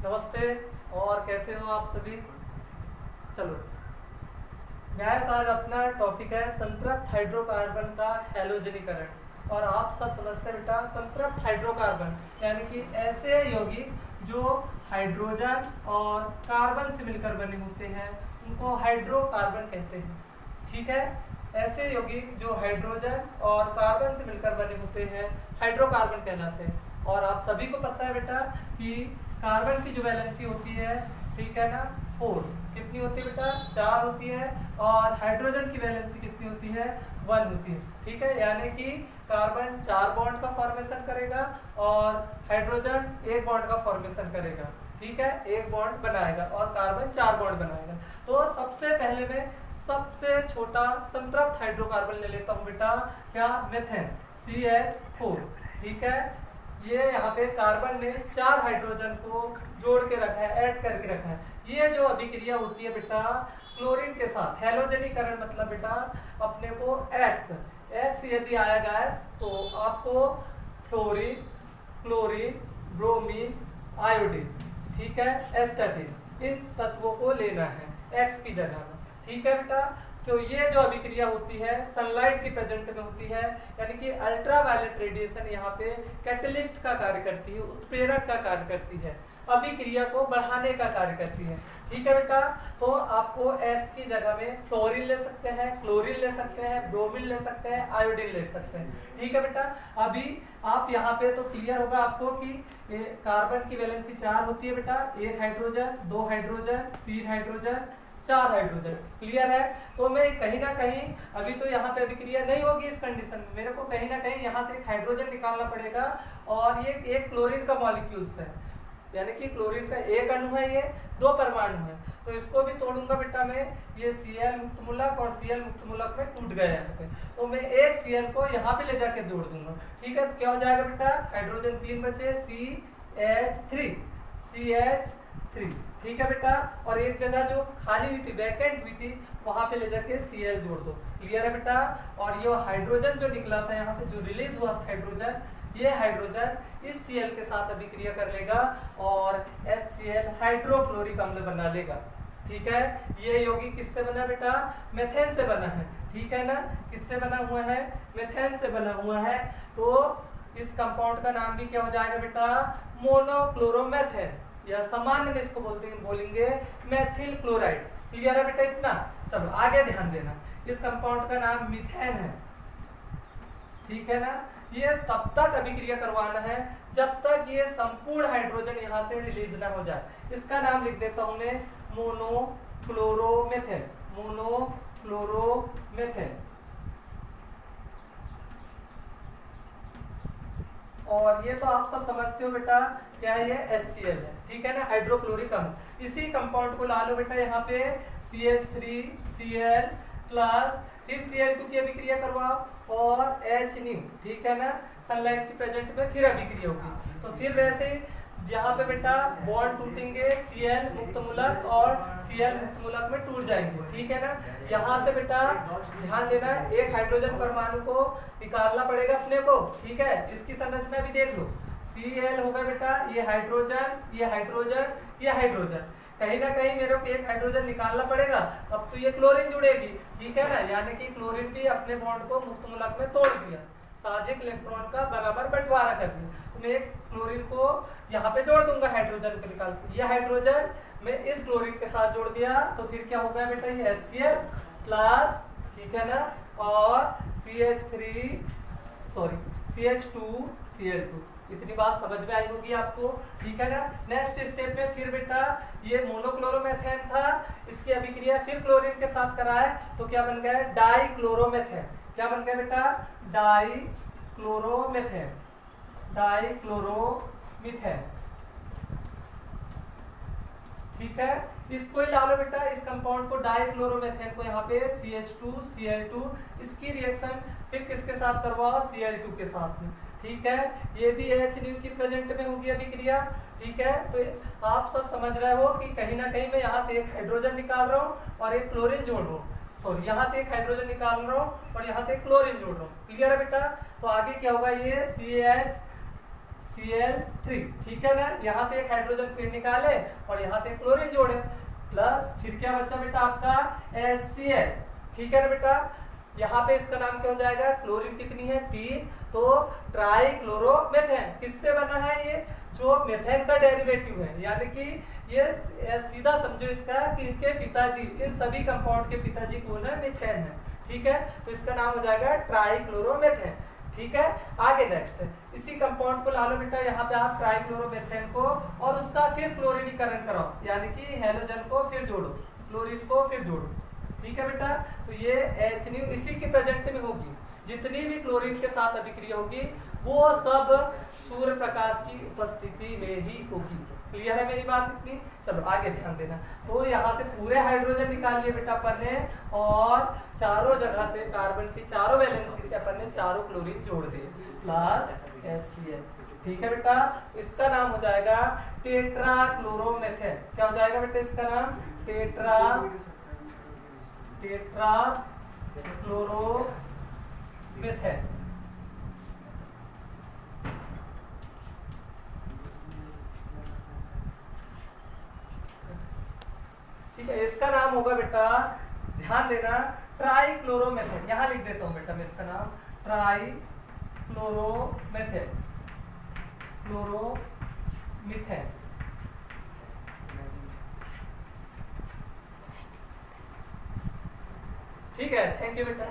नमस्ते। और कैसे हो आप सभी? चलो गैस, आज अपना टॉपिक है संतृप्त हाइड्रोकार्बन का हैलोजनीकरण। और आप सब समझते हैं बेटा, संतृप्त हाइड्रोकार्बन यानी कि ऐसे यौगिक जो हाइड्रोजन और कार्बन से मिलकर बने होते हैं उनको हाइड्रोकार्बन कहते हैं। ठीक है, ऐसे यौगिक जो हाइड्रोजन और कार्बन से मिलकर बने होते हैं हाइड्रोकार्बन कहलाते हैं। और आप सभी को पता है बेटा कि कार्बन की जो वैलेंसी होती है, ठीक है ना, 4 कितनी होती है बेटा? 4 होती है। और हाइड्रोजन की वैलेंसी कितनी होती है? 1 होती है। ठीक है, यानी कि कार्बन 4 बॉन्ड का फॉर्मेशन करेगा और हाइड्रोजन 1 बॉन्ड का फॉर्मेशन करेगा। ठीक है, 1 बॉन्ड बनाएगा और कार्बन 4 बॉन्ड बनाएगा। तो सबसे पहले मैं सबसे छोटा संतृप्त हाइड्रोकार्बन ले लेता हूँ बेटा, क्या? Methane, CH4। ठीक है, ये यहाँ पे कार्बन ने 4 हाइड्रोजन को जोड़ के रखा है, ऐड करके रखा है। ये जो अभिक्रिया होती है बेटा क्लोरीन के साथ, हैलोजनीकरण मतलब बेटा अपने को X यदि आया गैस तो आपको फ्लोरीन, क्लोरीन, ब्रोमीन, आयोडीन, ठीक है, एस्टाटीन, इन तत्वों को लेना है X की जगह में। ठीक है बेटा, तो ये जो अभिक्रिया होती है सनलाइट की प्रेजेंट में होती है, यानी कि अल्ट्रावायलेट रेडिएशन यहाँ पे कैटलिस्ट का कार्य करती है, उत्प्रेरक का कार्य करती है, अभिक्रिया को बढ़ाने का कार्य करती है। ठीक है बेटा, तो आपको X की जगह में फ्लोरीन ले सकते हैं, क्लोरीन ले सकते हैं, ब्रोमीन ले सकते हैं, आयोडीन ले सकते हैं। ठीक है बेटा, अभी आप यहाँ पे तो क्लियर होगा आपको कि कार्बन की वैलेंसी 4 होती है बेटा, 1 hydrogen, 2 hydrogen, 3 hydrogen, 4 hydrogen. Clear है? तो मैं कहीं ना कहीं अभी तो यहाँ पे अभिक्रिया नहीं होगी इस कंडीशन में, मेरे को कहीं ना कहीं यहाँ से एक हाइड्रोजन निकालना पड़ेगा और ये एक क्लोरीन का मॉलिक्यूल्स है, यानी कि क्लोरीन का एक अणु है, ये 2 परमाणु है। तो इसको भी तोड़ूंगा बेटा मैं, ये Cl मुक्त मूलक और Cl मुक्त मूलक में टूट गया यहाँ पे, तो मैं एक Cl को यहाँ पे ले जाके जोड़ दूंगा। ठीक है, तो क्या हो जाएगा बेटा? हाइड्रोजन 3 बचे, CH3। ठीक है बेटा, और एक जगह जो खाली हुई थी, वैकेंट हुई थी, वहां पे ले जाके Cl जोड़ दो। क्लियर है बेटा? और ये हाइड्रोजन जो निकला था यहाँ से, जो रिलीज हुआ था हाइड्रोजन, ये हाइड्रोजन इस Cl के साथ अभिक्रिया कर लेगा और HCl हाइड्रोक्लोरिक अम्ल बना लेगा। ठीक है, ये यौगिक किससे बना बेटा? मेथेन से बना है। ठीक है ना, किससे बना हुआ है? मेथेन से बना हुआ है। तो इस कंपाउंड का नाम भी क्या हो जाएगा बेटा? मोनोक्लोरोमेथेन, या सामान्य में इसको बोलेंगे मेथिल क्लोराइड। क्लियर है बेटा इतना? चलो आगे ध्यान देना, इस कंपाउंड का नाम मीथेन है। ठीक है ना, ये तब तक अभिक्रिया करवाना है जब तक ये संपूर्ण हाइड्रोजन यहाँ से रिलीज ना हो जाए। इसका नाम लिख देता हूं मैं मोनोक्लोरोमेथेन, मोनोक्लोरोमेथेन। और ये तो आप सब समझते हो बेटा, क्या है ये? HCl है। ठीक है ना, हाइड्रोक्लोरिक अम्ल। इसी कंपाउंड को ला लो बेटा यहाँ पे, CH3Cl प्लस, फिर Cl2 की अभिक्रिया करवाओ और H₃। ठीक है ना, सनलाइट की प्रेजेंट में फिर अभिक्रिया होगी। तो फिर वैसे यहाँ पे बेटा बॉन्ड टूटेंगे, Cl मुक्त मूलक और Cl मुक्त मूलक में टूट जाएंगे। ठीक है ना, यहाँ से बेटा ध्यान देना, एक हाइड्रोजन परमाणु को निकालना पड़ेगा अपने को। ठीक है, इसकी संरचना भी देख लो, Cl होगा बेटा, ये हाइड्रोजन, ये हाइड्रोजन, ये हाइड्रोजन, कहीं ना कहीं मेरे को एक हाइड्रोजन निकालना पड़ेगा। अब तो ये क्लोरीन जुड़ेगी। ठीक है ना, यानी कि क्लोरीन भी अपने बॉन्ड को मुक्त मूलक में तोड़ दिया, साझिक इलेक्ट्रॉन का बराबर बंटवारा कर दिया। तो मैं एक क्लोरीन को यहाँ पे जोड़ दूंगा हाइड्रोजन को निकाल के, ये हाइड्रोजन मैं इस क्लोरीन के साथ जोड़ दिया, तो फिर क्या होगा बेटा? ये HCl प्लस, ठीक है ना, और CH2Cl2। इतनी बात समझ में आई होगी आपको। ठीक है ना, नेक्स्ट स्टेप में फिर बेटा ये मोनोक्लोरोमेथेन था, इसकी अभिक्रिया फिर क्लोरीन के साथ कराए तो क्या बन गया? डाइक्लोरोमेथेन। क्या बन गया बेटा? Dichloromethane, dichloromethane. ठीक है, इसको ही ला लो बेटा, इस कंपाउंड को, डाइक्लोरोमेथेन को यहाँ पे CH2Cl2, इसकी रिएक्शन फिर किसके साथ करवाओ? Cl2 के साथ में। ठीक है, ये भी H₃ की प्रेजेंट में होगी अभिक्रिया। ठीक है, तो आप सब समझ रहे हो कि कहीं ना कहीं मैं यहाँ से एक हाइड्रोजन निकाल रहा हूँ और एक क्लोरीन जोड़ रहा हूँ, सॉरी यहाँ से एक हाइड्रोजन निकाल रहा हूँ और यहाँ से क्लोरीन जोड़ रहा हूँ। क्लियर है बेटा? तो आगे क्या होगा? ये Cl3, ठीक है ना। यहाँ से एक हाइड्रोजन फिर निकाले और यहाँ से क्लोरीन जोड़े, प्लस फिर क्या बचा बेटा आपका HCl, ठीक है ना बेटा। यहाँ पे इसका नाम क्या हो जाएगा, क्लोरीन कितनी है 3, तो ट्राइक्लोरोमेथेन। किससे बना है ये, जो मेथेन का डेरिवेटिव है, यानी कि ये सीधा समझो इसका कि इनके पिताजी, इन सभी कंपाउंड के पिताजी कौन है, मीथेन है, ठीक है। तो इसका नाम हो जाएगा ट्राइक्लोरोमेथेन, ठीक है। आगे नेक्स्ट इसी कंपाउंड को ला लो बेटा, यहाँ पे आप ट्राइक्लोरोमेथेन को और उसका फिर क्लोरीनीकरण कराओ, यानी कि हेलोजन को फिर जोड़ो, क्लोरीन को फिर जोड़ो, ठीक है बेटा। तो ये H इसी के प्रेजेंट में होगी, जितनी भी क्लोरीन के साथ अभिक्रिया होगी वो सब सूर्य प्रकाश की उपस्थिति में ही होगी। क्लियर है मेरी बात इतनी। चलो आगे ध्यान देना। तो यहाँ से पूरे हाइड्रोजन निकाल लिए बेटा अपन ने, और चारों जगह से कार्बन की चारों वैलेंसी से अपन ने चारों क्लोरीन जोड़ दिए, प्लस HCl, ठीक है बेटा। इसका नाम हो जाएगा टेट्राक्लोरोमेथेन। क्या हो जाएगा बेटा इसका नाम, टेट्राक्लोरोमेथेन, ठीक है। इसका नाम होगा बेटा, ध्यान देना, ट्राइक्लोरोमेथेन। यहां लिख देता हूं बेटा मैं इसका नाम, ट्राइक्लोरोमेथेन, क्लोरोमीथेन, ठीक है। थैंक यू बेटा।